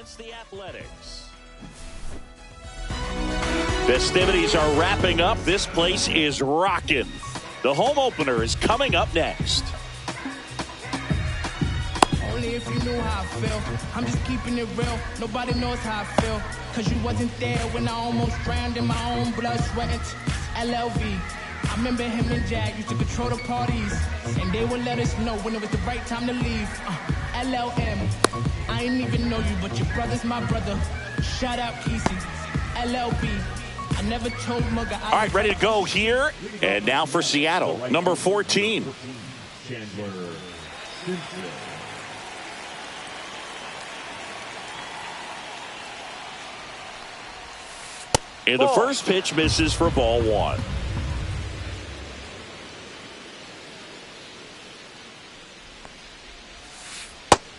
against the Athletics. Festivities are wrapping up. This place is rocking. The home opener is coming up next. Only if you knew how I feel. I'm just keeping it real. Nobody knows how I feel. Cause you wasn't there when I almost drowned in my own blood, sweat, and LLV. I remember him and Jag used to control the parties. And they would let us know when it was the right time to leave. LLM. I ain't even know you, but your brother's my brother. Shout out Kesey. LLB. I never told Mugga. All right, ready to go here. And now for Seattle, number 14. And the first pitch misses for ball one.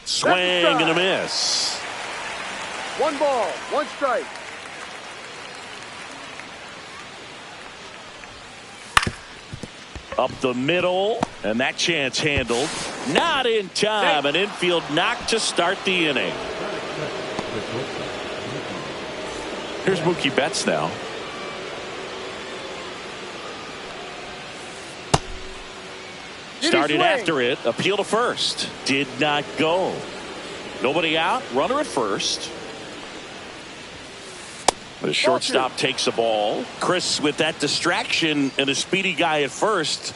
Swing and a miss. 1 ball, 1 strike. Up the middle, and that chance handled. Not in time. An infield knock to start the inning. Here's Mookie Betts now. Started after it. Appeal to first. Did not go. Nobody out. Runner at first. The shortstop takes the ball. Chris, with that distraction and a speedy guy at first,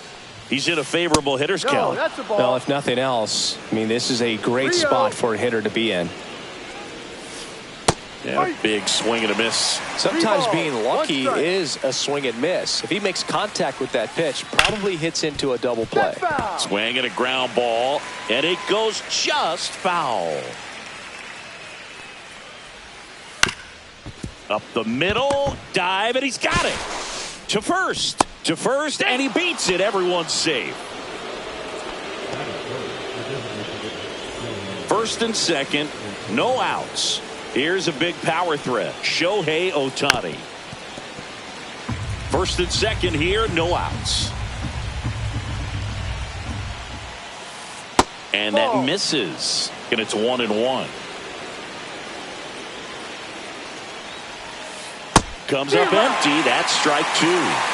he's in a favorable hitter's count. Well, if nothing else, I mean, this is a great spot for a hitter to be in. Yeah, big swing and a miss. Sometimes being lucky is a swing and miss. If he makes contact with that pitch, probably hits into a double play. Swing and a ground ball, and it goes just foul. Up the middle, dive, and he's got it. To first, and he beats it. Everyone's safe. First and second, no outs. Here's a big power threat, Shohei Ohtani. First and second here, no outs. And that misses, and it's 1-1. Comes up empty. That's strike 2.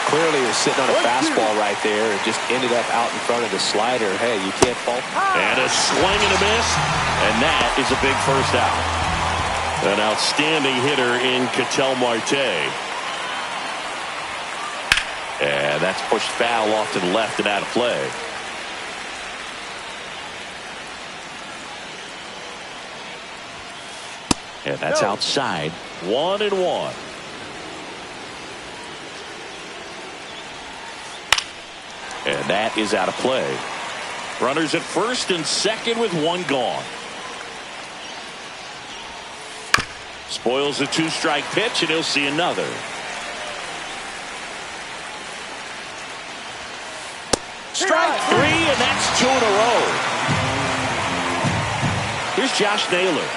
Clearly he was sitting on a fastball right there and just ended up out in front of the slider. Hey, you can't fault. And a swing and a miss, and that is a big first out. An outstanding hitter in Ketel Marte. And that's pushed foul off to the left and out of play. And that's outside. 1-1. And that is out of play. Runners at first and second with 1 gone. Spoils a 2-strike pitch, and he'll see another. Strike 3, and that's 2 in a row. Here's Josh Naylor.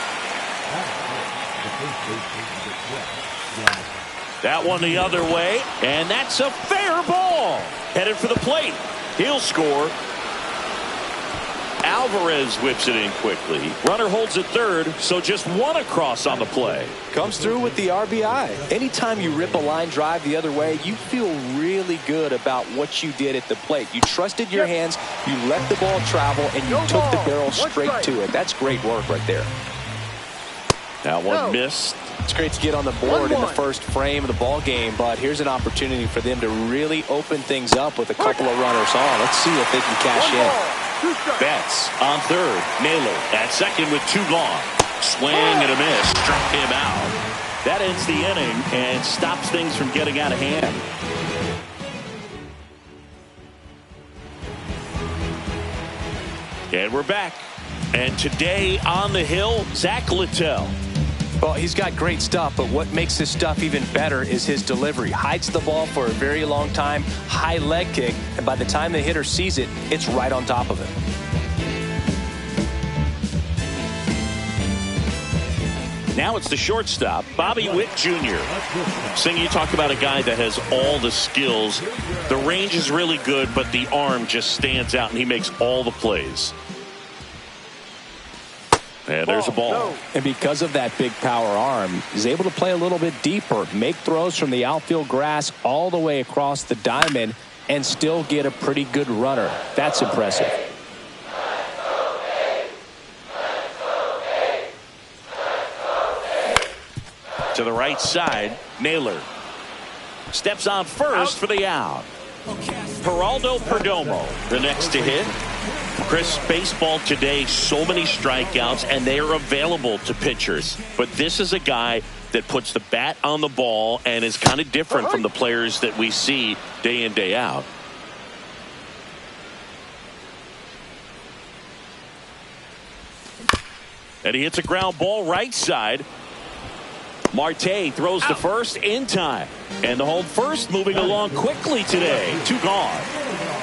That one the other way, and that's a fair ball. Headed for the plate. He'll score. Alvarez whips it in quickly. Runner holds at third, so just 1 across on the play. Comes through with the RBI. Anytime you rip a line drive the other way, you feel really good about what you did at the plate. You trusted your hands, you let the ball travel, and you took the barrel straight to it. That's great work right there. That one missed. It's great to get on the board in the first frame of the ball game, but here's an opportunity for them to really open things up with a couple of runners on. Let's see if they can cash in. Betts on third. Naylor at second with 2 gone. Swing and a miss. Struck him out. That ends the inning and stops things from getting out of hand. And we're back. And today on the hill, Zach Littell. Well, he's got great stuff, but what makes his stuff even better is his delivery. Hides the ball for a very long time, high leg kick, and by the time the hitter sees it, it's right on top of him. Now it's the shortstop, Bobby Witt Jr. Singh, you talk about a guy that has all the skills. The range is really good, but the arm just stands out, and he makes all the plays. And there's a ball. No. And because of that big power arm, he's able to play a little bit deeper, make throws from the outfield grass all the way across the diamond, and still get a pretty good runner. That's impressive. To the right side, Naylor steps on first for the out. Geraldo Perdomo, the next to hit. Chris, baseball today, so many strikeouts, and they are available to pitchers. But this is a guy that puts the bat on the ball and is kind of different from the players that we see day in, day out. And he hits a ground ball right side. Marte throws to first in time. And the home first moving along quickly today. 2 gone.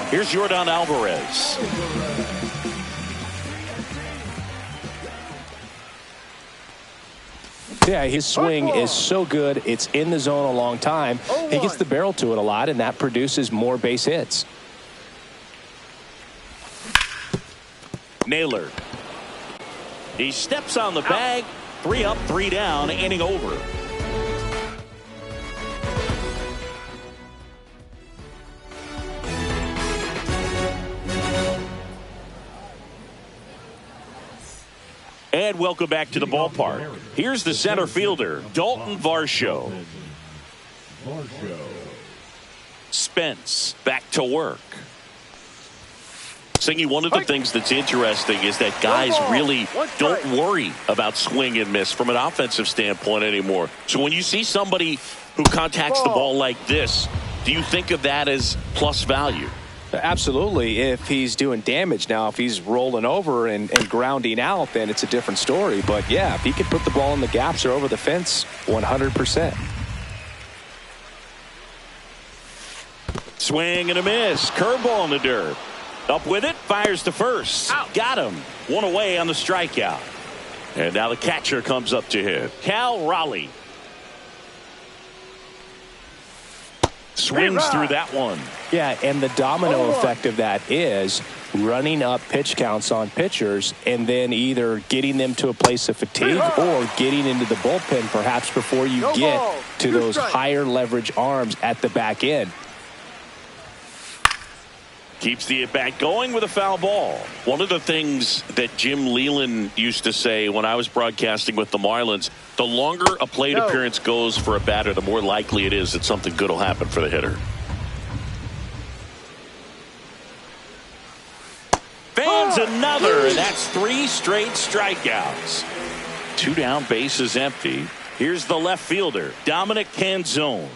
Here's Yordan Alvarez. Yeah, his swing is so good. It's in the zone a long time. He gets the barrel to it a lot, and that produces more base hits. Naylor. He steps on the bag. 3 up, 3 down, inning over. And welcome back to the ballpark. Here's the center fielder, Dalton Varsho. Spence back to work. Singy, one of the things that's interesting is that guys really don't worry about swing and miss from an offensive standpoint anymore. So when you see somebody who contacts the ball like this, do you think of that as plus value? Absolutely, if he's doing damage. Now, if he's rolling over and grounding out, then it's a different story. But, yeah, if he can put the ball in the gaps or over the fence, 100%. Swing and a miss. Curveball in the dirt. Up with it, fires to first. Got him. 1 away on the strikeout. And now the catcher comes up to hit. Cal Raleigh. Swings through that one. Yeah, and the domino effect of that is running up pitch counts on pitchers and then either getting them to a place of fatigue or getting into the bullpen perhaps before you get to those higher leverage arms at the back end. Keeps the at-bat going with a foul ball. One of the things that Jim Leland used to say when I was broadcasting with the Marlins, the longer a plate appearance goes for a batter, the more likely it is that something good will happen for the hitter. Fans another, and that's 3 straight strikeouts. 2 down, bases empty. Here's the left fielder, Dominic Canzone.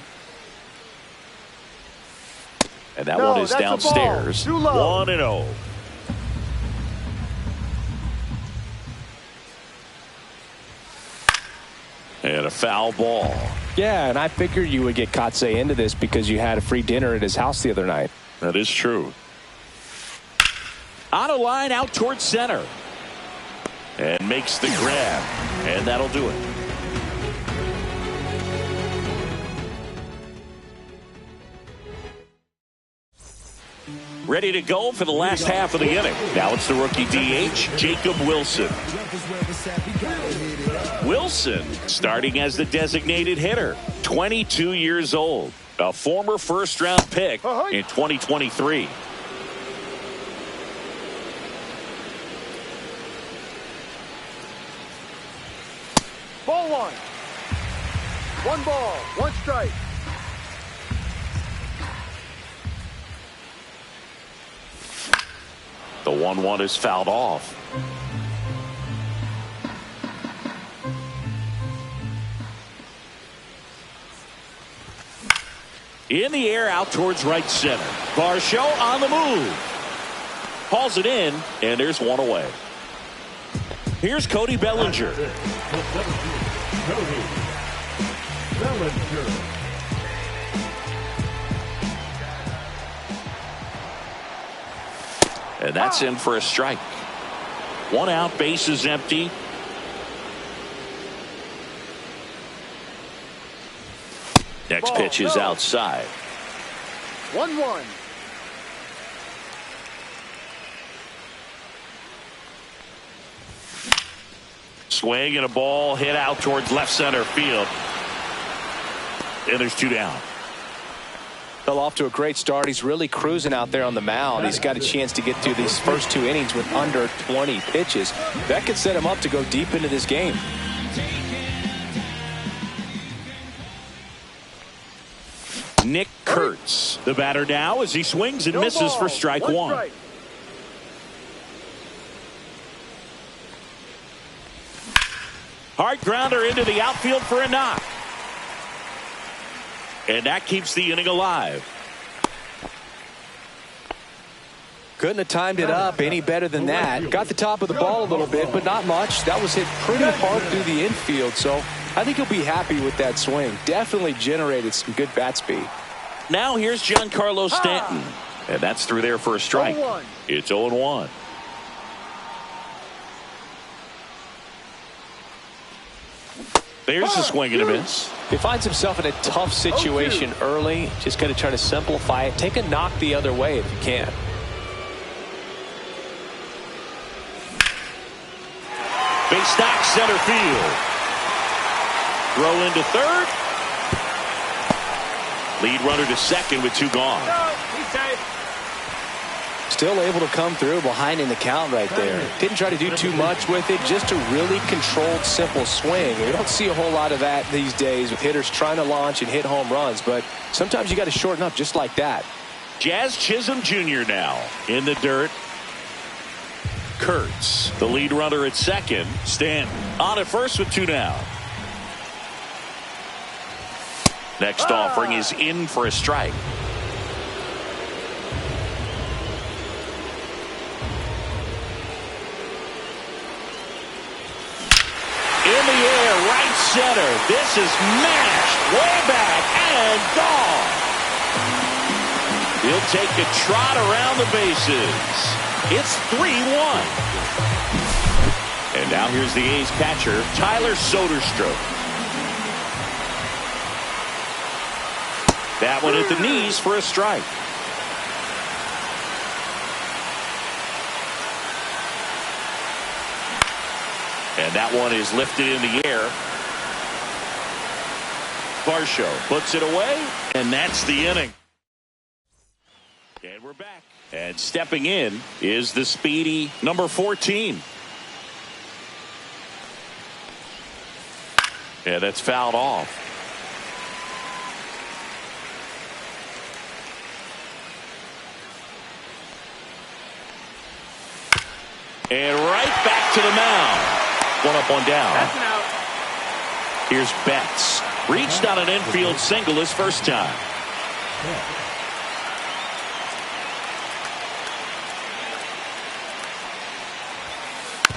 And that one is downstairs. 1-0. And a foul ball. Yeah, and I figured you would get Kotsay into this because you had a free dinner at his house the other night. That is true. On a line out towards center. And makes the grab. And that'll do it. Ready to go for the last half of the inning. Now it's the rookie DH, Jacob Wilson. Wilson starting as the designated hitter, 22 years old, a former first-round pick in 2023. Ball 1. 1 ball, 1 strike. The 1-1 is fouled off. In the air out towards right center. Varsho on the move. Hauls it in, and there's 1 away. Here's Cody Bellinger. Cody Bellinger. And that's in for a strike. 1 out, bases empty. Next pitch is outside. 1-1. Swing and a ball hit out towards left center field. And there's 2 down. Fell off to a great start. He's really cruising out there on the mound. He's got a chance to get through these first 2 innings with under 20 pitches. That could set him up to go deep into this game. Nick Kurtz, the batter now, as he swings and misses for strike 1. Hard grounder into the outfield for a knock. And that keeps the inning alive. Couldn't have timed it up any better than that. Got the top of the ball a little bit, but not much. That was hit pretty hard through the infield, so I think he'll be happy with that swing. Definitely generated some good bat speed. Now here's Giancarlo Stanton. And that's through there for a strike. 0-1. It's 0-1. There's a swing and a miss. He finds himself in a tough situation early. Just got to try to simplify it. Take a knock the other way if you can. Base knock center field. Throw into third. Lead runner to second with 2 gone. Still able to come through behind in the count right there. Didn't try to do too much with it. Just a really controlled, simple swing. We don't see a whole lot of that these days with hitters trying to launch and hit home runs. But sometimes you got to shorten up just like that. Jazz Chisholm Jr. now in the dirt. Kurtz, the lead runner at second. Stanton on at first with 2 down. Next offering is in for a strike. In the air, right center. This is mashed way back and gone. He'll take a trot around the bases. It's 3-1. And now here's the A's catcher, Tyler Soderstrom. That one at the knees for a strike. And that one is lifted in the air. Varsho puts it away, and that's the inning. And we're back. And stepping in is the speedy number 14. Yeah, that's fouled off. And right back to the mound. 1 up, 1 down. That's an out. Here's Betts. Reached on an infield single his first time.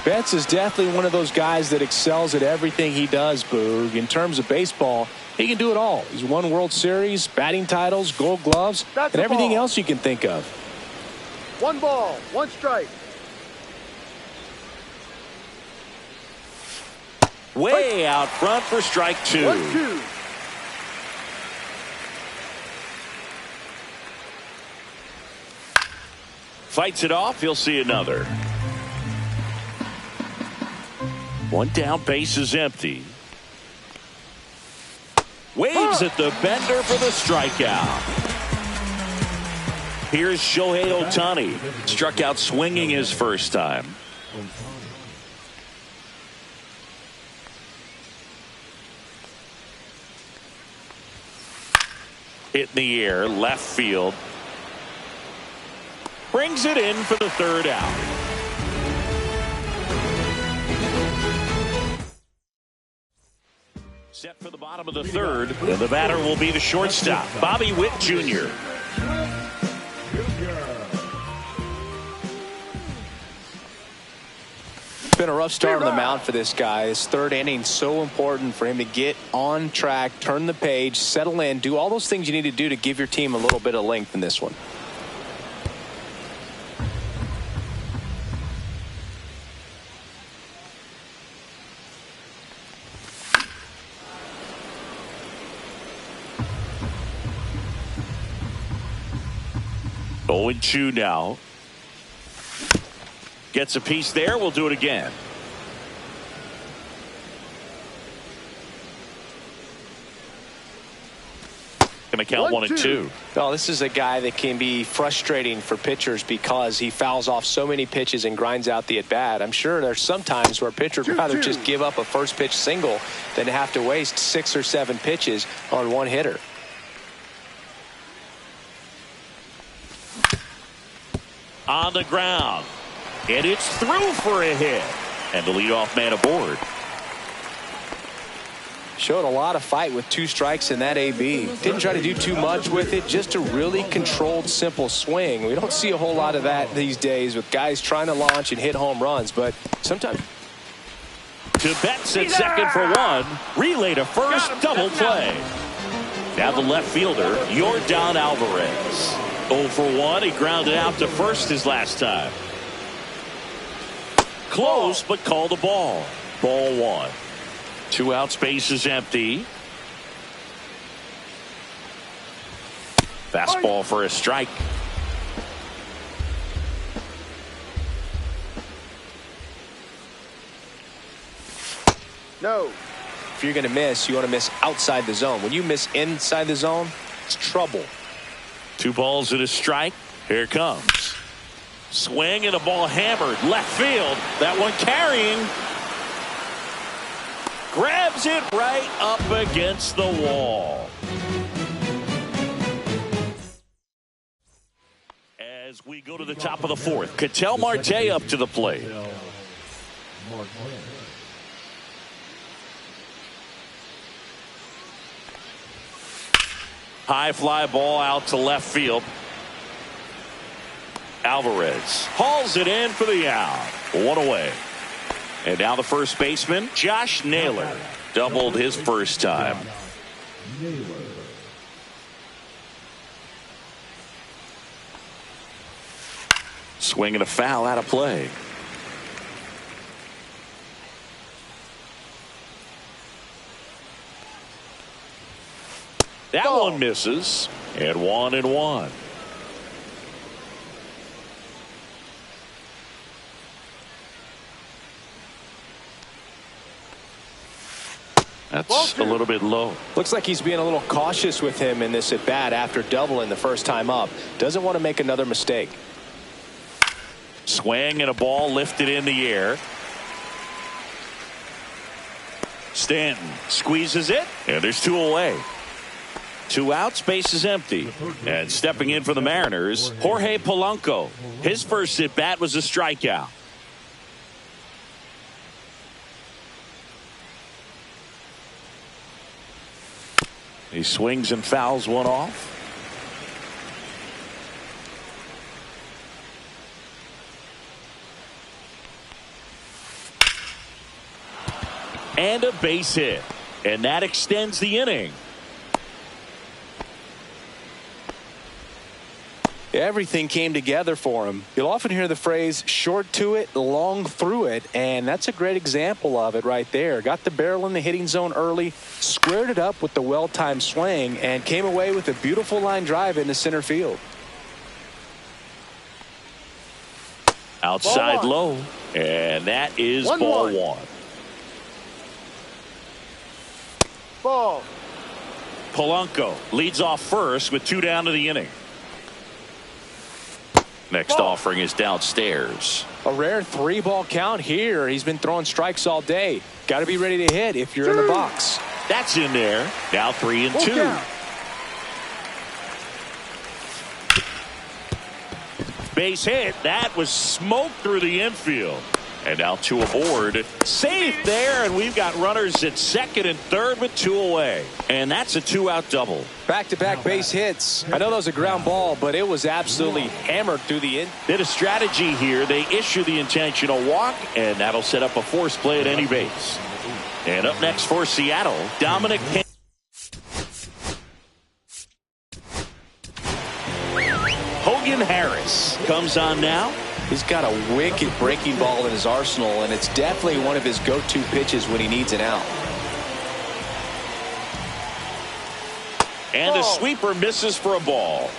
Betts is definitely one of those guys that excels at everything he does, Boog. In terms of baseball, he can do it all. He's won World Series, batting titles, Gold Gloves, and everything else you can think of. 1 ball, 1 strike. Way out front for strike 2. 1-2. Fights it off. He'll see another. 1 down, base is empty. Waves at the bender for the strikeout. Here's Shohei Ohtani. Struck out swinging his first time. Hit in the air, left field. Brings it in for the 3rd out. Set for the bottom of the 3rd, and the batter will be the shortstop, Bobby Witt Jr. It's been a rough start on the mound for this guy. His 3rd inning, so important for him to get on track, turn the page, settle in, do all those things you need to do to give your team a little bit of length in this one. Oh, 0-2 now. Gets a piece there. We'll do it again. Going to count 1-2. Oh, this is a guy that can be frustrating for pitchers because he fouls off so many pitches and grinds out the at-bat. I'm sure there's some times where pitchers would rather just give up a first pitch single than have to waste 6 or 7 pitches on one hitter. On the ground. And it's through for a hit. And the leadoff man aboard. Showed a lot of fight with 2 strikes in that AB. Didn't try to do too much with it. Just a really controlled, simple swing. We don't see a whole lot of that these days with guys trying to launch and hit home runs. But sometimes. To Betts at second for 1. Relay to first. Double play. Now the left fielder, Yordan Alvarez. 0 for 1. He grounded out to first his last time. Close, but called a ball. Ball 1. 2 out, space is empty. Fastball for a strike. No. If you're going to miss, you want to miss outside the zone. When you miss inside the zone, it's trouble. 2 balls and a strike. Here it comes. Swing and a ball hammered left field. That one carrying. Grabs it right up against the wall. As we go to the top of the 4th, Ketel Marte up to the plate. High fly ball out to left field. Alvarez hauls it in for the out. 1 away. And now the first baseman, Josh Naylor, doubled his first time. Swing and a foul out of play. That one misses. And 1-1. That's a little bit low. Looks like he's being a little cautious with him in this at bat after doubling the first time up. Doesn't want to make another mistake. Swing and a ball lifted in the air. Stanton squeezes it, and there's 2 away. 2 outs, base is empty. And stepping in for the Mariners, Jorge Polanco. His first at bat was a strikeout. He swings and fouls one off. And a base hit. And that extends the inning. Everything came together for him. You'll often hear the phrase short to it, long through it, and that's a great example of it right there. Got the barrel in the hitting zone early, squared it up with the well-timed swing, and came away with a beautiful line drive into center field. Outside low, and that is ball 1. Ball. Polanco leads off first with 2 down to the inning. Next offering is downstairs. A rare 3-ball count here. He's been throwing strikes all day. Got to be ready to hit if you're in the box. That's in there. Now 3-2. Base hit. That was smoked through the infield. And now 2 aboard. Safe there, and we've got runners at second and third with 2 away. And that's a 2-out double. Back-to-back base hits. I know that was a ground ball, but it was absolutely hammered through the end. Bit of strategy here. They issue the intentional walk, and that'll set up a force play at any base. And up next for Seattle, Dominic Payne. Hogan Harris comes on now. He's got a wicked breaking ball in his arsenal, and it's definitely one of his go-to pitches when he needs an out. And a sweeper misses for a ball.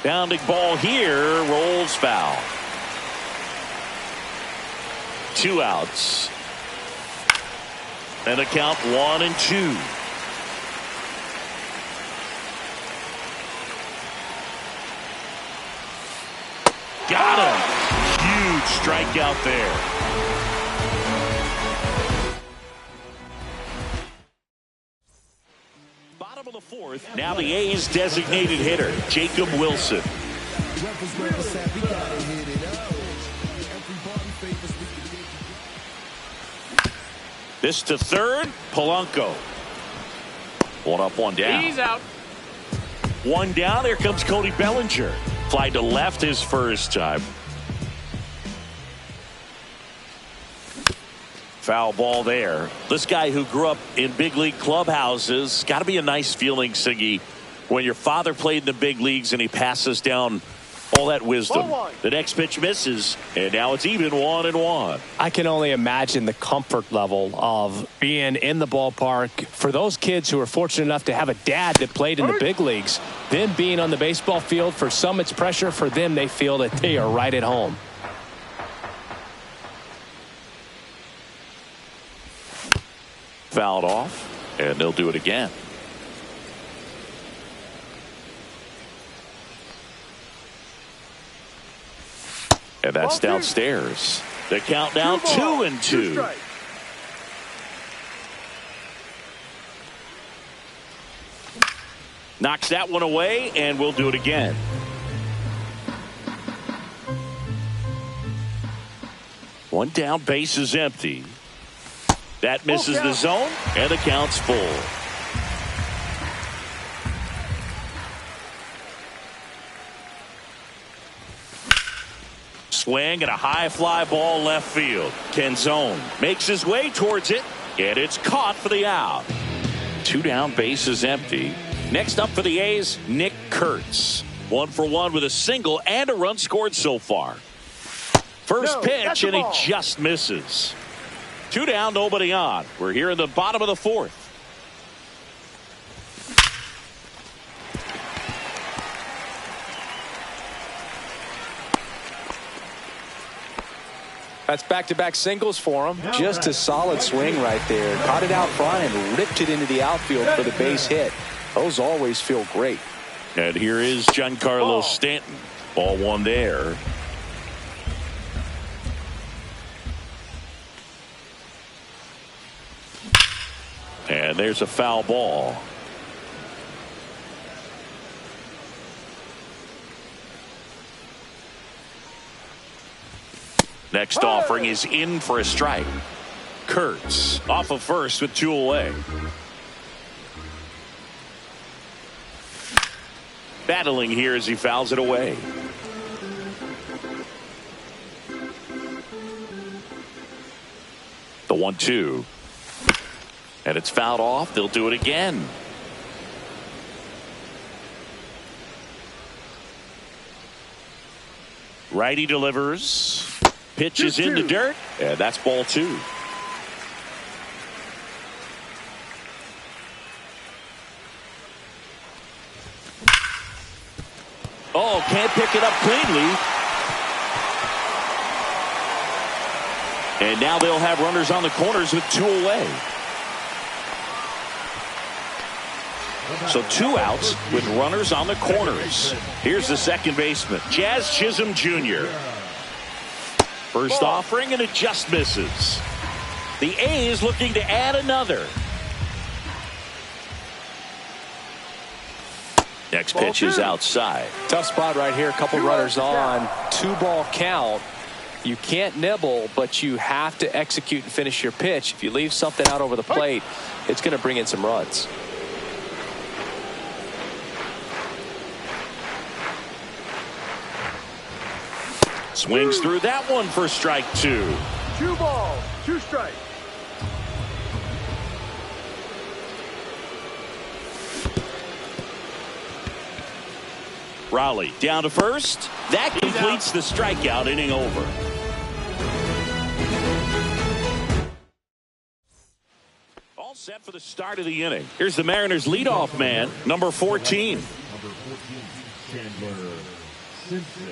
Bounding ball here, rolls foul. 2 outs. And a count 1-2. Got him. Huge strikeout there. Bottom of the fourth. Now the A's designated hitter, Jacob Wilson. This to third, Polanco. One up, one down. He's out. One down. Here comes Cody Bellinger. Fly to left his first time. Foul ball there. This guy who grew up in big league clubhouses, got to be a nice feeling, Siggy, when your father played in the big leagues and he passes down all that wisdom. The next pitch misses, and now it's even 1-1. I can only imagine the comfort level of being in the ballpark for those kids who are fortunate enough to have a dad that played in the big leagues. Them being on the baseball field, for some it's pressure. For them, they feel that they are right at home. Fouled off, and they'll do it again. And that's downstairs. The count down 2-2. Knocks that one away, and we'll do it again. One down, base is empty. That misses the zone, and the count's full. Swing and a high fly ball left field. Canzone makes his way towards it, and it's caught for the out. Two down, base is empty. Next up for the A's, Nick Kurtz. 1 for 1 with a single and a run scored so far. First pitch, and he just misses. Two down, nobody on. We're here in the bottom of the fourth. That's back-to-back singles for him. Just a solid swing right there. Caught it out front and ripped it into the outfield for the base hit. Those always feel great. And here is Giancarlo Stanton. Ball one there. And there's a foul ball. Next offering is in for a strike. Kurtz off of first with 2 away. Battling here as he fouls it away. The 1-2. And it's fouled off. They'll do it again. Righty delivers. Pitch is in the dirt. And that's ball 2. Oh, can't pick it up cleanly. And now they'll have runners on the corners with 2 away. So 2 outs with runners on the corners. Here's the second baseman, Jazz Chisholm Jr. First offering, and it just misses. The A's looking to add another. Next pitch is outside. Tough spot right here. A couple runners on. 2-ball count. You can't nibble, but you have to execute and finish your pitch. If you leave something out over the plate, it's going to bring in some runs. Swings through that one for strike 2. 2 balls, 2 strikes. Raleigh down to first. That completes the strikeout, inning over. All set for the start of the inning. Here's the Mariners leadoff man, number 14. Number 14, Chandler Simpson.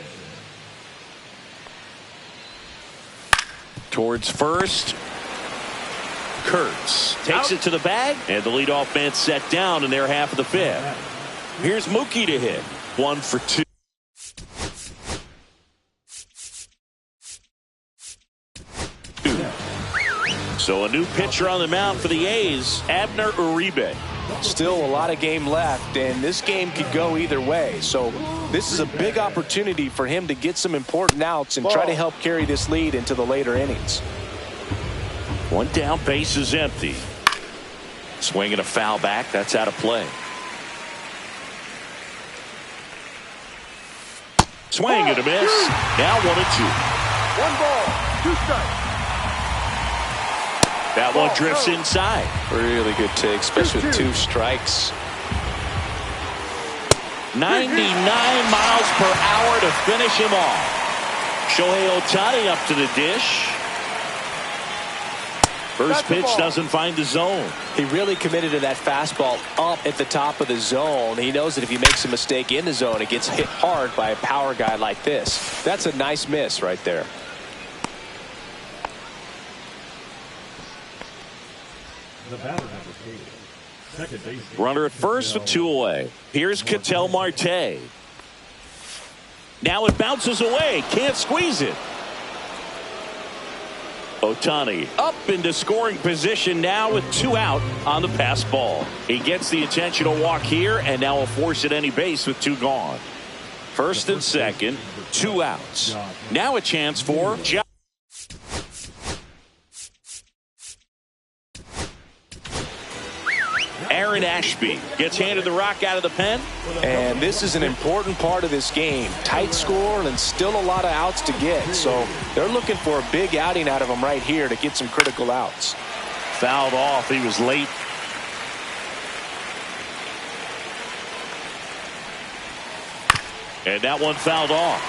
Towards first. Kurtz takes it to the bag, and the leadoff man set down in their half of the fifth. Here's Mookie to hit. 1 for 2. So a new pitcher on the mound for the A's, Abner Uribe. Still a lot of game left, and this game could go either way. So this is a big opportunity for him to get some important outs and try to help carry this lead into the later innings. One down, base is empty. Swinging a foul back, that's out of play. Swing and a miss. Now 1-2. 1 ball, 2 strikes. That one drifts inside. Really good take, especially with 2 strikes. 99 miles per hour to finish him off. Shohei Ohtani up to the dish. First pitch doesn't find the zone. He really committed to that fastball up at the top of the zone. He knows that if he makes a mistake in the zone, it gets hit hard by a power guy like this. That's a nice miss right there. The batter number 8. Second base. Runner at first with 2 away. Here's Ketel Marte. Now it bounces away. Can't squeeze it. Ohtani up into scoring position now with 2 out on the pass ball. He gets the intentional walk here, and now will force at any base with 2 gone. First and second, 2 outs. Now a chance for Josh. Aaron Ashby gets handed the rock out of the pen. And this is an important part of this game. Tight score and still a lot of outs to get. So they're looking for a big outing out of him right here to get some critical outs. Fouled off. He was late. And that one fouled off.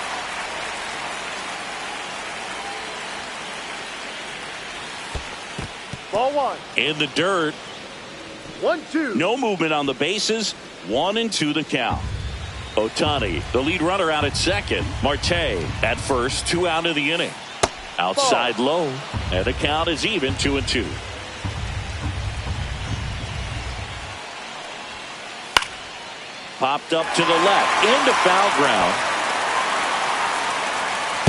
Ball 1. In the dirt. 1-2. No movement on the bases. 1-2 the count. Ohtani, the lead runner, out at second. Marte at first. 2 out of the inning. Outside low. And the count is even, 2-2. Popped up to the left. Into foul ground.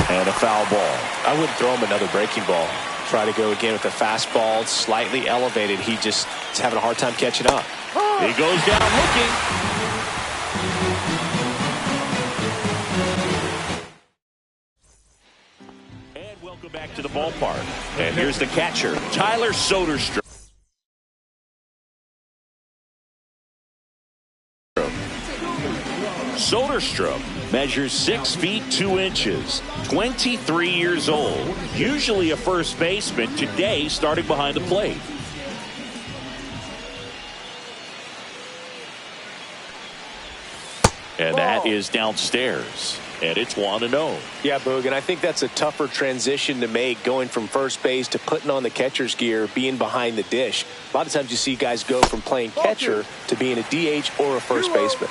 And a foul ball. I wouldn't throw him another breaking ball. Try to go again with the fastball, slightly elevated. He just is having a hard time catching up. He goes down looking. And welcome back to the ballpark. And here's the catcher, Tyler Soderstrom. Soderstrom measures 6 feet 2 inches, 23 years old, usually a first baseman, today starting behind the plate. And that is downstairs, and it's 1-0. Yeah, Boog, and I think that's a tougher transition to make, going from first base to putting on the catcher's gear, being behind the dish. A lot of times you see guys go from playing catcher to being a DH or a first baseman.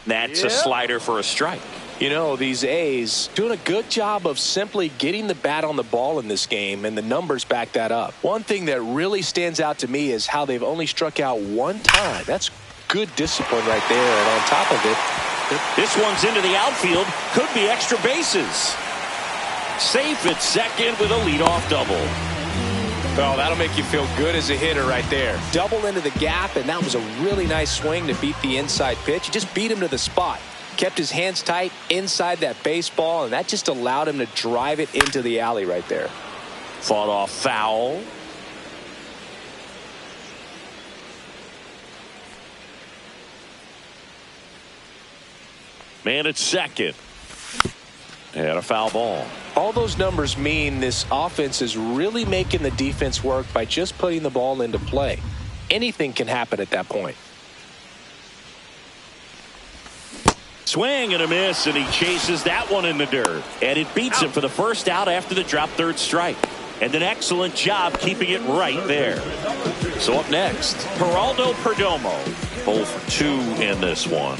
That's a slider for a strike. You know, these A's doing a good job of simply getting the bat on the ball in this game, and the numbers back that up. One thing that really stands out to me is how they've only struck out 1 time. That's good discipline right there, and on top of it, this one's into the outfield. Could be extra bases. Safe at second with a leadoff double. Oh, that'll make you feel good as a hitter right there. Double into the gap, and that was a really nice swing to beat the inside pitch. He just beat him to the spot. Kept his hands tight inside that baseball, and that just allowed him to drive it into the alley right there. Fought off foul. Man at second. And a foul ball. All those numbers mean this offense is really making the defense work by just putting the ball into play. Anything can happen at that point. Swing and a miss, and he chases that one in the dirt. And it beats him for the first out after the drop third strike. And an excellent job keeping it right there. So up next, Geraldo Perdomo. 0 for 2 in this one.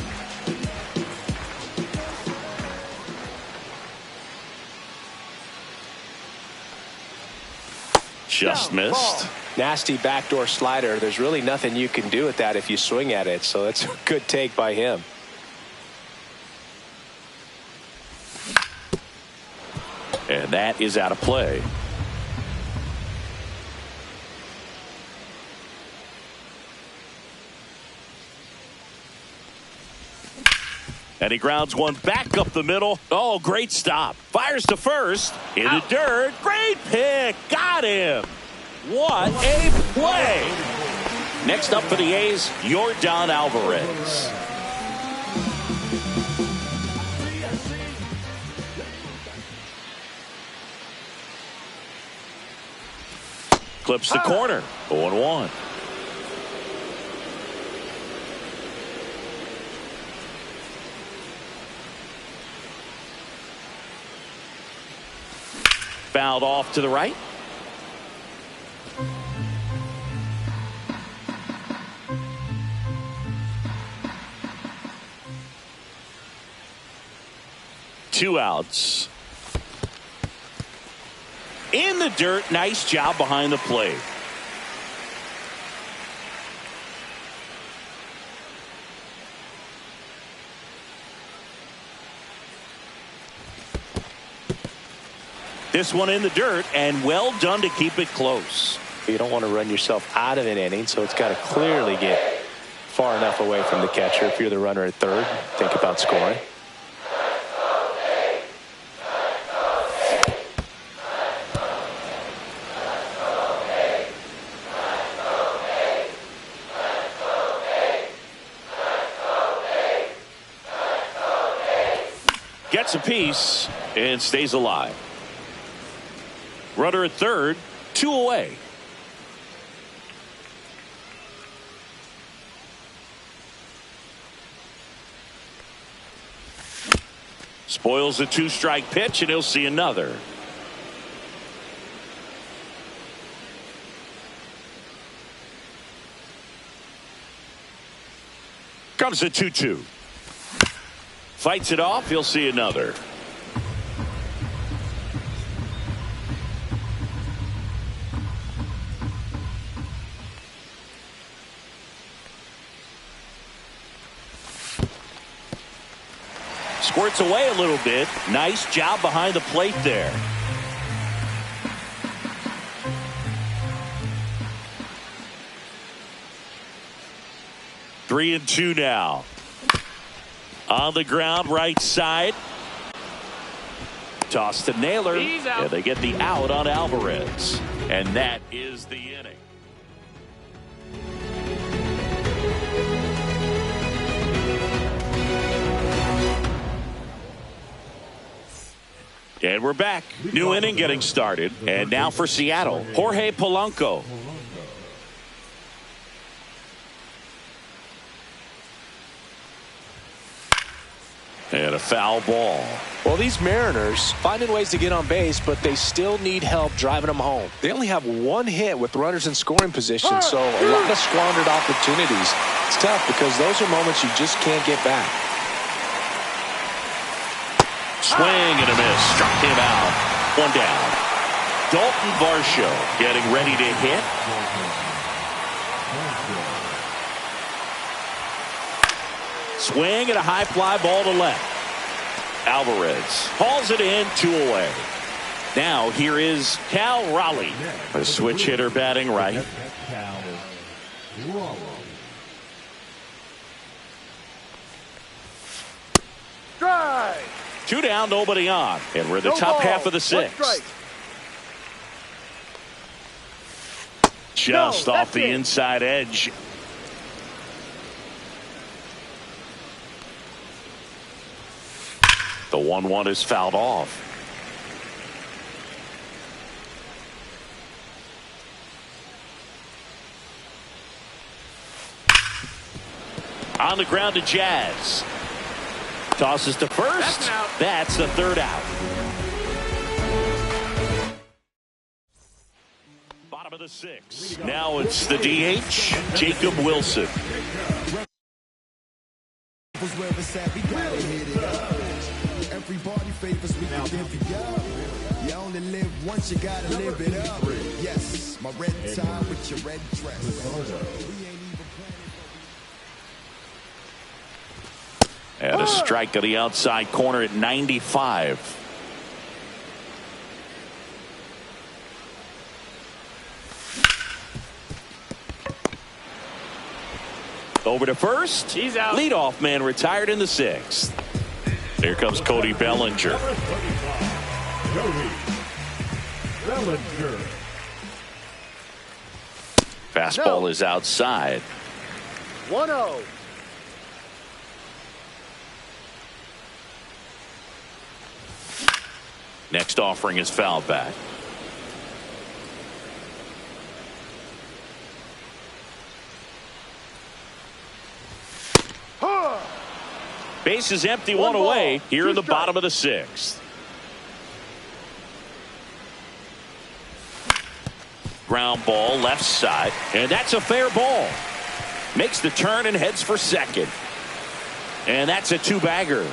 Just missed. Nasty backdoor slider. There's really nothing you can do with that if you swing at it. So that's a good take by him. And that is out of play. And he grounds one back up the middle. Oh, great stop. Fires to first. In the dirt. Great pick. Got him. What a play. Next up for the A's, Yordan Alvarez. Clips the corner. 0-1. Fouled off to the right. Two outs. In the dirt. Nice job behind the plate. This one in the dirt, and well done to keep it close. You don't want to run yourself out of an inning, so it's got to clearly get far enough away from the catcher. If you're the runner at third, think about scoring. Gets a piece and stays alive. Runner at third, 2 away. Spoils a 2-strike pitch, and he'll see another. Comes a 2-2. Fights it off, he'll see another. Squirts away a little bit. Nice job behind the plate there. Three and two now. On the ground, right side. Toss to Naylor. And they get the out on Alvarez. And that is the inning. And we're back. New inning getting started. And now for Seattle, Jorge Polanco. And a foul ball. Well, these Mariners finding ways to get on base, but they still need help driving them home. They only have one hit with runners in scoring position, so a lot of squandered opportunities. It's tough because those are moments you just can't get back. Swing and a miss. Struck him out. One down. Dalton Varsho getting ready to hit. Swing and a high fly ball to left. Alvarez hauls it in, 2 away. Now here is Cal Raleigh, a switch hitter batting right. Drive. 2 down, nobody on. And we're in the top half of the 6th. Just off the inside edge. The 1-1 is fouled off. On the ground to Jazz. Tosses to first. That's the 3rd out. Bottom of the 6th. Now it's the DH, Jacob Wilson. Everybody favors we can give you up. You only live once, you gotta live it up. Yes, my red tie with your red dress. And a strike to the outside corner at 95. Over to first. He's out. Leadoff man retired in the 6th. Here comes Cody Bellinger. Cody Bellinger. Fastball is outside. 1-0. Next offering is foul back. Base is empty, one away here in the bottom of the 6th. Ground ball left side, and that's a fair ball. Makes the turn and heads for second. And that's a 2-bagger.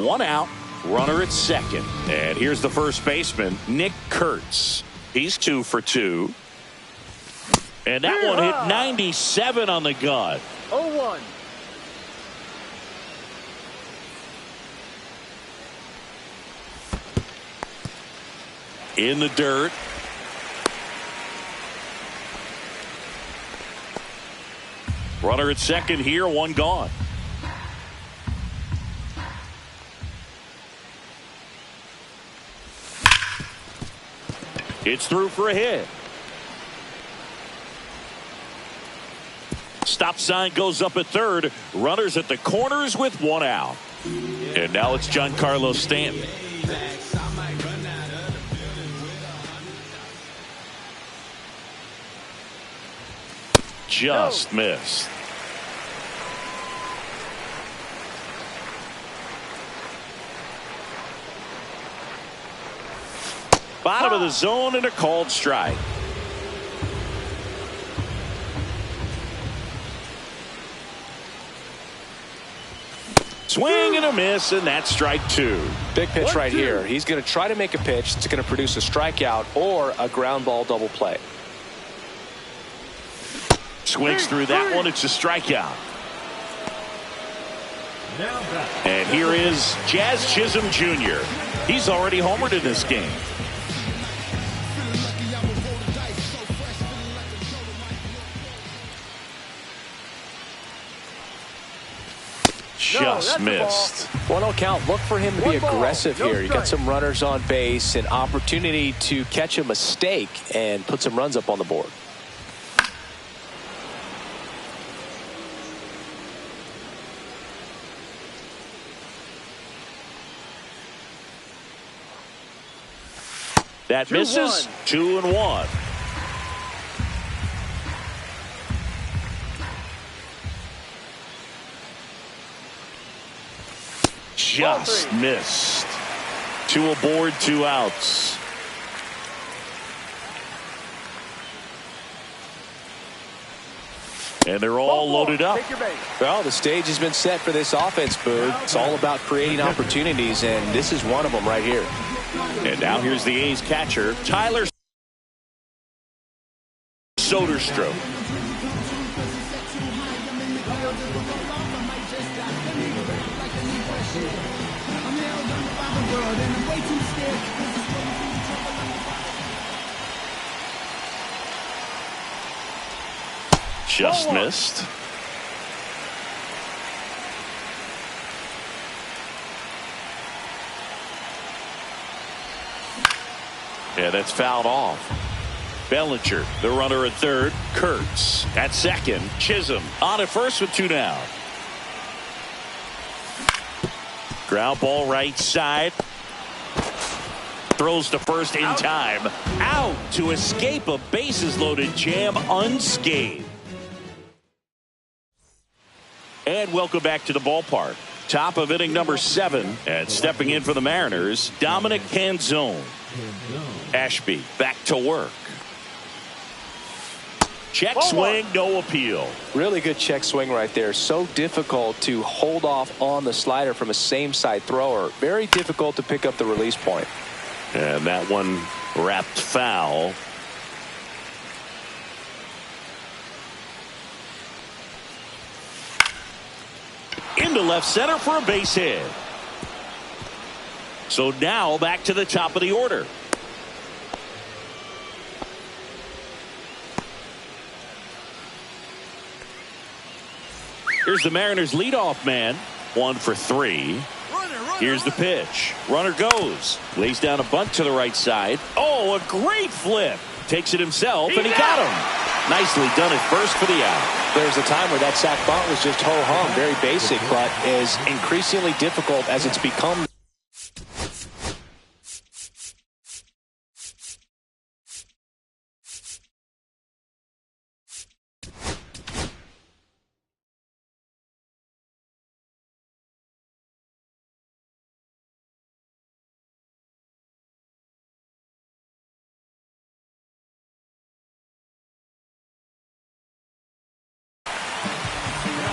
One out, runner at second. And here's the first baseman, Nick Kurtz. He's 2 for 2. And that one hit 97 on the gun. 0-1. In the dirt. Runner at second here, one gone. It's through for a hit. Stop sign goes up at third. Runners at the corners with one out. And now it's Giancarlo Stanton. Just missed. Bottom of the zone and a called strike. Swing and a miss, and that's strike 2. Big pitch right here. He's going to try to make a pitch that's going to produce a strikeout or a ground ball double play. Swings through that one. It's a strikeout. And here is Jazz Chisholm Jr. He's already homered in this game. Just missed. 1-0 count. Look for him to be aggressive here. You got some runners on base, an opportunity to catch a mistake and put some runs up on the board. That misses. 2-1. Just missed. 2 aboard, 2 outs. And they're all loaded up. Well, the stage has been set for this offense, Boog. It's all about creating opportunities, and this is one of them right here. And now here's the A's catcher, Tyler Soderstrom. Just missed. Yeah, that's fouled off. Bellinger, the runner at third. Kurtz at second. Chisholm on at first with 2 down. Ground ball right side. Throws to first in time. Out to escape a bases loaded jam unscathed. And welcome back to the ballpark. Top of inning number 7. And stepping in for the Mariners, Dominic Canzone. Ashby back to work. Check swing, no appeal. Really good check swing right there. So difficult to hold off on the slider from a same side thrower. Very difficult to pick up the release point. And that one wrapped foul. Into left center for a base hit. So now back to the top of the order. Here's the Mariners leadoff man. 1 for 3. Here's the pitch. Runner goes. Lays down a bunt to the right side. Oh, a great flip. Takes it himself, and he got him. Nicely done at first for the out. There's a time where that sac bunt was just ho-hum, very basic, but is increasingly difficult as it's become.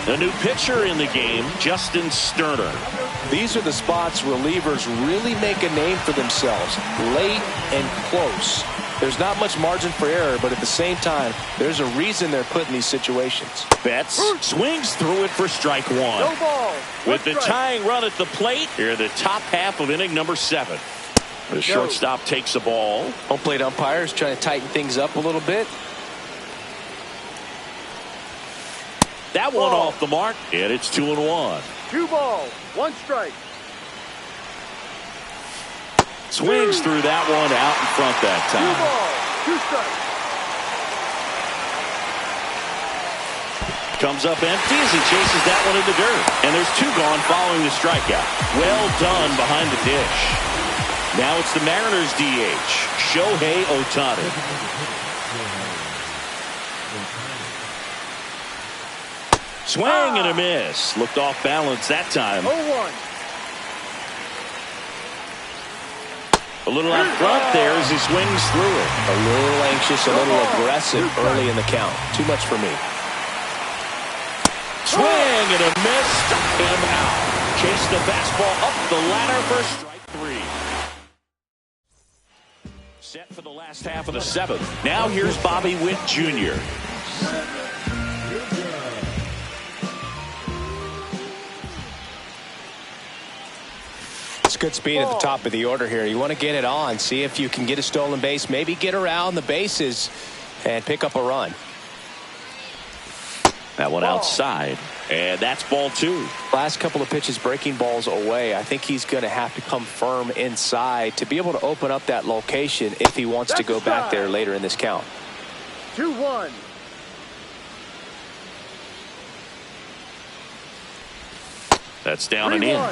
The new pitcher in the game, Justin Sterner. These are the spots relievers really make a name for themselves. Late and close. There's not much margin for error, but at the same time, there's a reason they're put in these situations. Betts swings through it for strike 1. No ball. With the tying run at the plate, here the top half of inning number 7. The shortstop takes the ball. Home plate umpires trying to tighten things up a little bit. That one off the mark, and it's 2-1. 2 balls, 1 strike. Swings through that one out in front that 2 time. balls, 2 strikes. Comes up empty as he chases that one in the dirt. And there's 2 gone following the strikeout. Well done behind the dish. Now it's the Mariners DH, Shohei Ohtani. Swing and a miss. Looked off balance that time. 0-1. A little out front there as he swings through it. A little anxious, a little aggressive early in the count. Too much for me. Swing and a miss. Struck him out. Chased the fastball up the ladder for strike 3. Set for the last half of the 7th. Now here's Bobby Witt Jr. Good speed at the top of the order here. You want to get it on, see if you can get a stolen base, maybe get around the bases and pick up a run. That one outside, and that's ball 2. Last couple of pitches breaking balls away. I think he's going to have to come firm inside to be able to open up that location if he wants to go back there later in this count. 2-1. That's down and in.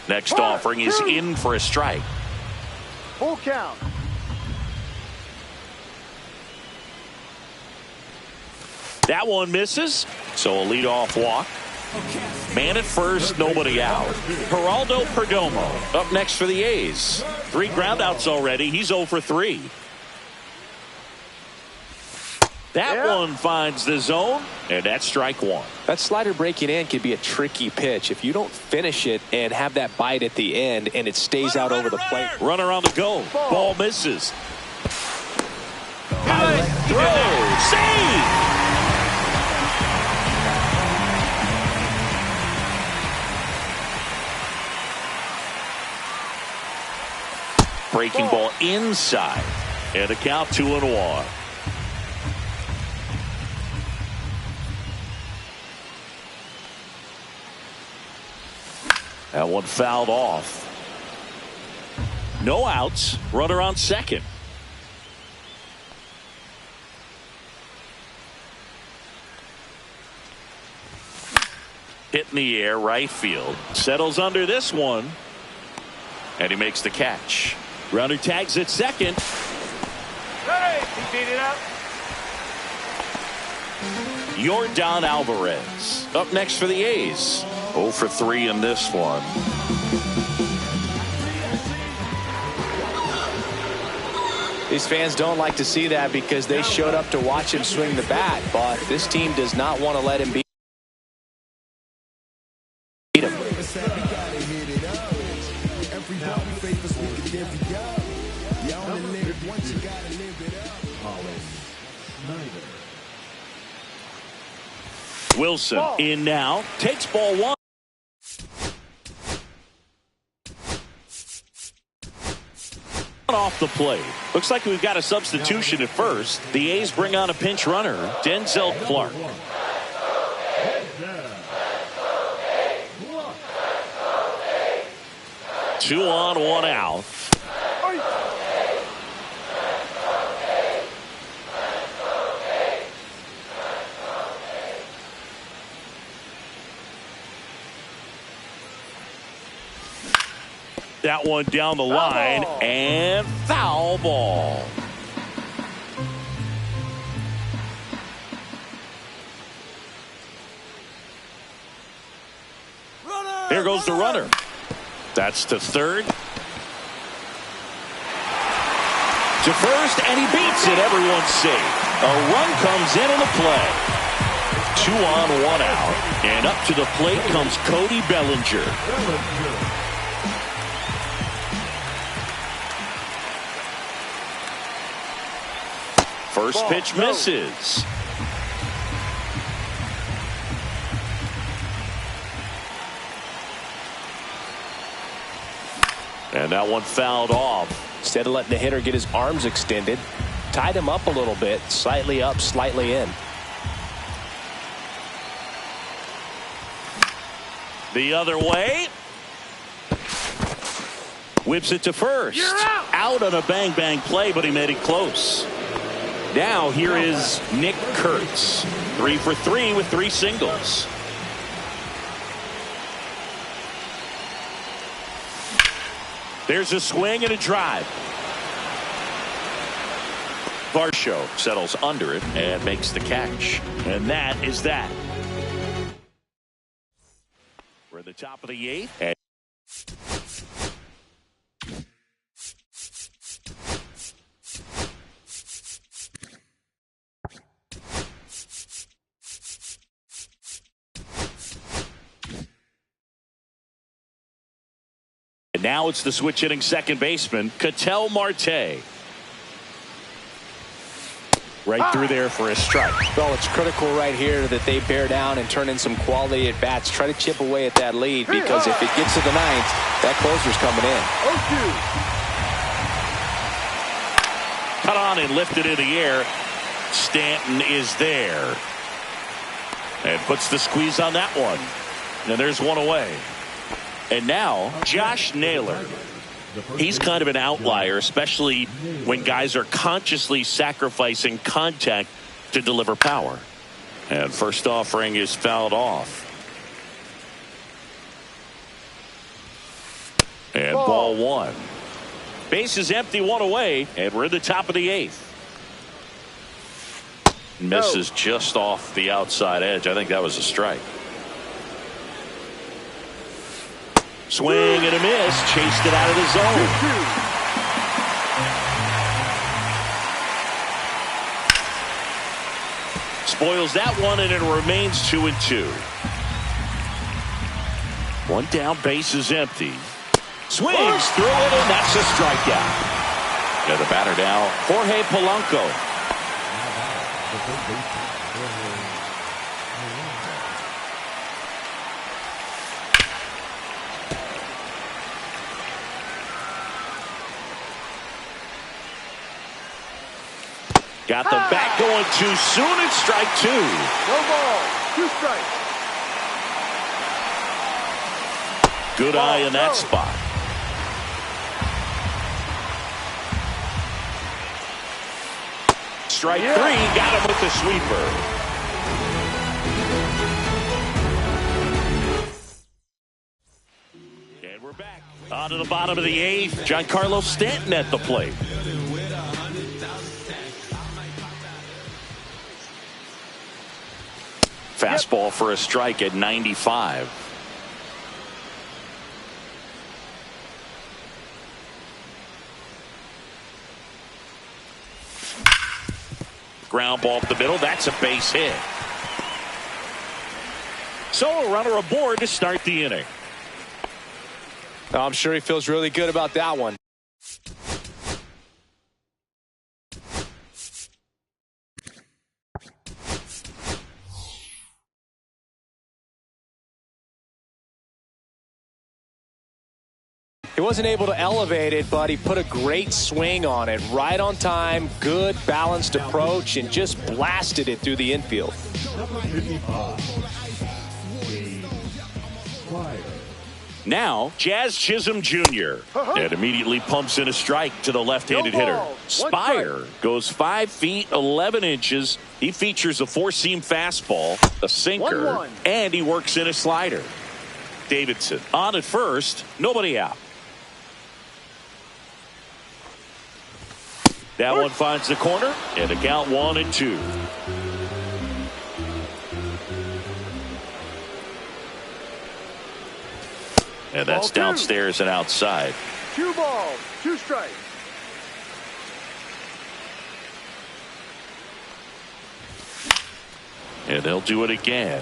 Next offering is in for a strike. Full count. That one misses, so a leadoff walk. Man at first, nobody out. Geraldo Perdomo up next for the A's. 3 groundouts already. He's 0 for 3. That one finds the zone, and that's strike 1. That slider breaking in can be a tricky pitch. If you don't finish it and have that bite at the end and it stays out over the plate. Runner on the go. Ball misses. Throw. Save. Breaking ball inside. And a count 2-1. That one fouled off. No outs. Runner on second. Hit in the air, right field. Settles under this one. And he makes the catch. Runner tags at second. Hey, he beat it up. Yordan Alvarez up next for the A's. 0 for 3 in this one. These fans don't like to see that because they showed up to watch him swing the bat, but this team does not want to let him beat him. Wilson in now, takes ball one. Off the plate. Looks like we've got a substitution at first. The A's bring on a pinch runner, Denzel Clark. 2 on, 1 out. That one down the line and foul ball. There goes the runner. That's to third. To first, and he beats it. Everyone's safe. A run comes in on the play. 2 on, 1 out. And up to the plate comes Cody Bellinger. First pitch misses. And that one fouled off. Instead of letting the hitter get his arms extended, tied him up a little bit, slightly up, slightly in. The other way. Whips it to first. Out on a bang-bang play, but he made it close. Now here is Nick Kurtz. 3 for 3 with 3 singles. There's a swing and a drive. Varsho settles under it and makes the catch. And that is that. We're at the top of the 8th. And now it's the switch hitting second baseman, Ketel Marte. Right through there for a strike. Well, it's critical right here that they bear down and turn in some quality at bats. Try to chip away at that lead, because if it gets to the 9th, that closer's coming in. Cut on and lifted in the air. Stanton is there. And puts the squeeze on that one. And there's one away. And now, Josh Naylor. He's kind of an outlier, especially when guys are consciously sacrificing contact to deliver power. And first offering is fouled off. And ball 1. Base is empty, 1 away, and we're at the top of the 8th. Misses just off the outside edge. I think that was a strike. Swing and a miss. Chased it out of the zone. Spoils that one, and it remains 2-2. One down, base is empty. Swings through it, and that's a strikeout. Yeah, the batter now, Jorge Polanco. Got the bat going too soon. It's strike 2. No ball. 2 strikes. Good eye in that spot. Strike 3. Got him with the sweeper. And we're back. On to the bottom of the 8th. Giancarlo Stanton at the plate. Fastball for a strike at 95. ground ball up the middle. That's a base hit. So a runner aboard to start the inning. I'm sure he feels really good about that one. He wasn't able to elevate it, but he put a great swing on it. Right on time, good balanced approach, and just blasted it through the infield. Now, Jazz Chisholm Jr. And immediately pumps in a strike to the left-handed hitter. Spire goes 5 feet 11 inches. He features a four-seam fastball, a sinker, and he works in a slider. Davidson on at first, nobody out. That one finds the corner, and the count 1-2. And that's downstairs and outside. 2 balls, 2 strikes. And they'll do it again.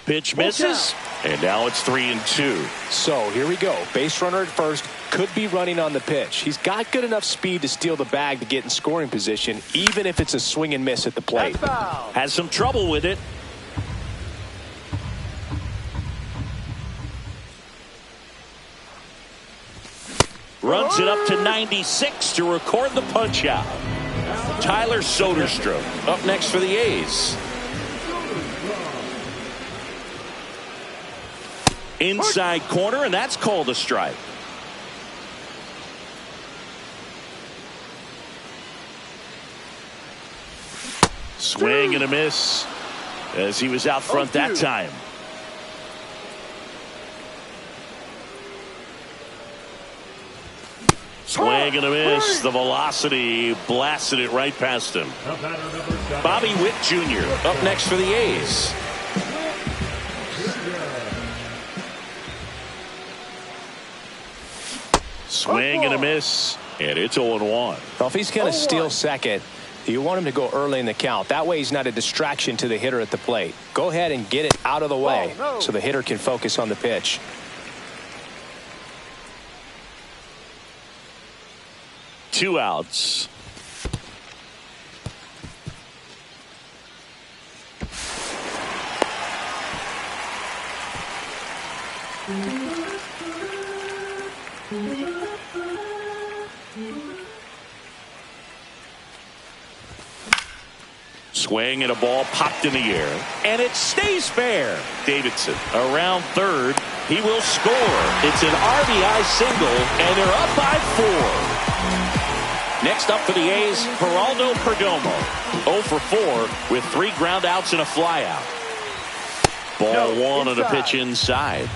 Pitch misses, and now it's 3-2. So here we go. Base runner at first, could be running on the pitch. He's got good enough speed to steal the bag to get in scoring position, even if it's a swing and miss at the plate. Has some trouble with it. Runs it up to 96 to record the punch out. Tyler Soderstrom up next for the A's. Inside corner, and that's called a strike. Swing and a miss as he was out front that time. Swing and a miss. The velocity blasted it right past him. Bobby Witt Jr. up next for the A's. Swing and a miss, and it's 0-1. Well, if he's going to steal second, you want him to go early in the count. That way he's not a distraction to the hitter at the plate. Go ahead and get it out of the way so the hitter can focus on the pitch. Two outs. Swing and a ball popped in the air, and it stays fair. Davidson around third. He will score. It's an RBI single, and they're up by 4. Next up for the A's, Geraldo Perdomo. 0 for 4 with 3 ground outs and a flyout. Ball 1 on a pitch inside.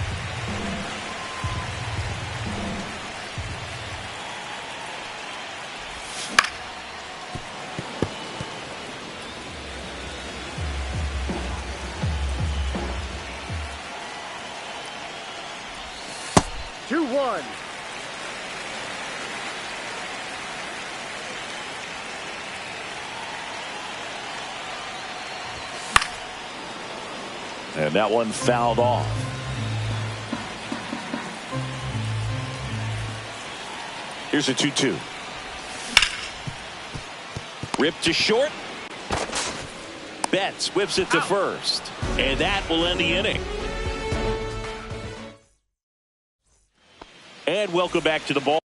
And that one fouled off. Here's a 2-2. Ripped to short. Betts whips it to first. And that will end the inning. And welcome back to the ball.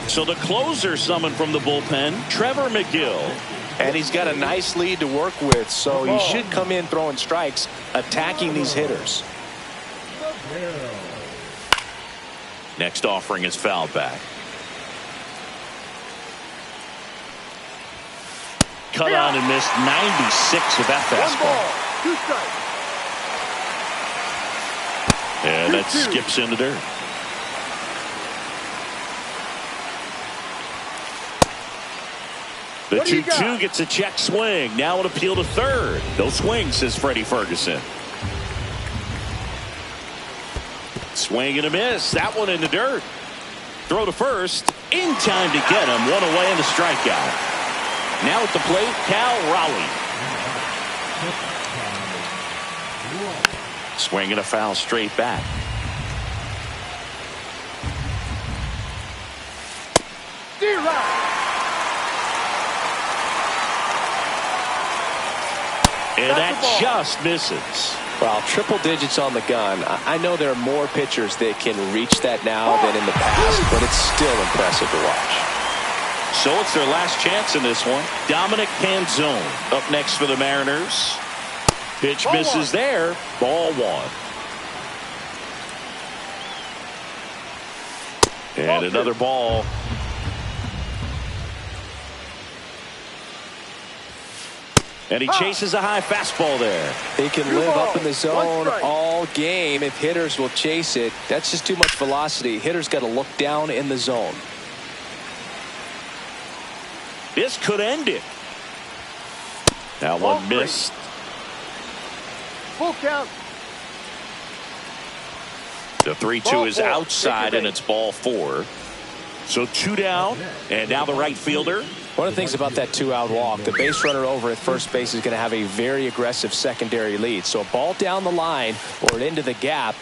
So the closer summoned from the bullpen, Trevor McGill. And he's got a nice lead to work with, so he should come in throwing strikes, attacking these hitters. Next offering is fouled back. Cut on and missed 96 with that fastball. And that skips into dirt. The What do you 2-2 got? gets a check swing. Now an appeal to third. No swing, says Freddie Ferguson. Swing and a miss. That one in the dirt. Throw to first. In time to get him. One away and a strikeout. Now at the plate, Cal Raleigh. Swing and a foul straight back. And that just misses. Well, triple digits on the gun. I know there are more pitchers that can reach that now than in the past, but it's still impressive to watch. So it's their last chance in this one. Dominic Canzone up next for the Mariners. Pitch misses there. Ball one. And another ball. And he chases a high fastball there. He can live up in the zone all game if hitters will chase it. That's just too much velocity. Hitters got to look down in the zone. This could end it. Now one missed. Full count. The 3-2 is outside and it's ball four. So two down and now the right fielder. One of the things about that 2-out walk, the base runner over at first base is going to have a very aggressive secondary lead. So a ball down the line or into the gap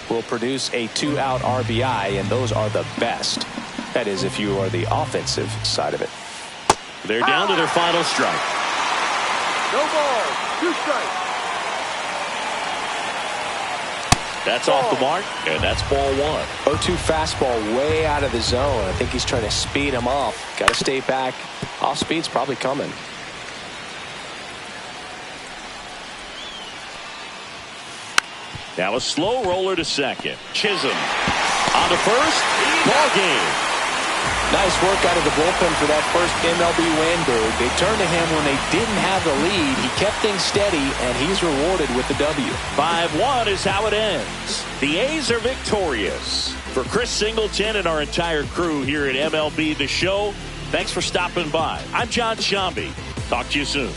will produce a 2-out RBI, and those are the best. That is, if you are the offensive side of it. They're down to their final strike. No ball. 2 strikes. That's off the mark, and that's ball one. 0-2 fastball way out of the zone. I think he's trying to speed him off. Got to stay back. Off speed's probably coming. Now a slow roller to second. Chisholm on to first. Ball game. Nice work out of the bullpen for that first MLB win, Berg. They turned to him when they didn't have the lead. He kept things steady, and he's rewarded with the W. 5-1 is how it ends. The A's are victorious. For Chris Singleton and our entire crew here at MLB The Show, thanks for stopping by. I'm John Shambi. Talk to you soon.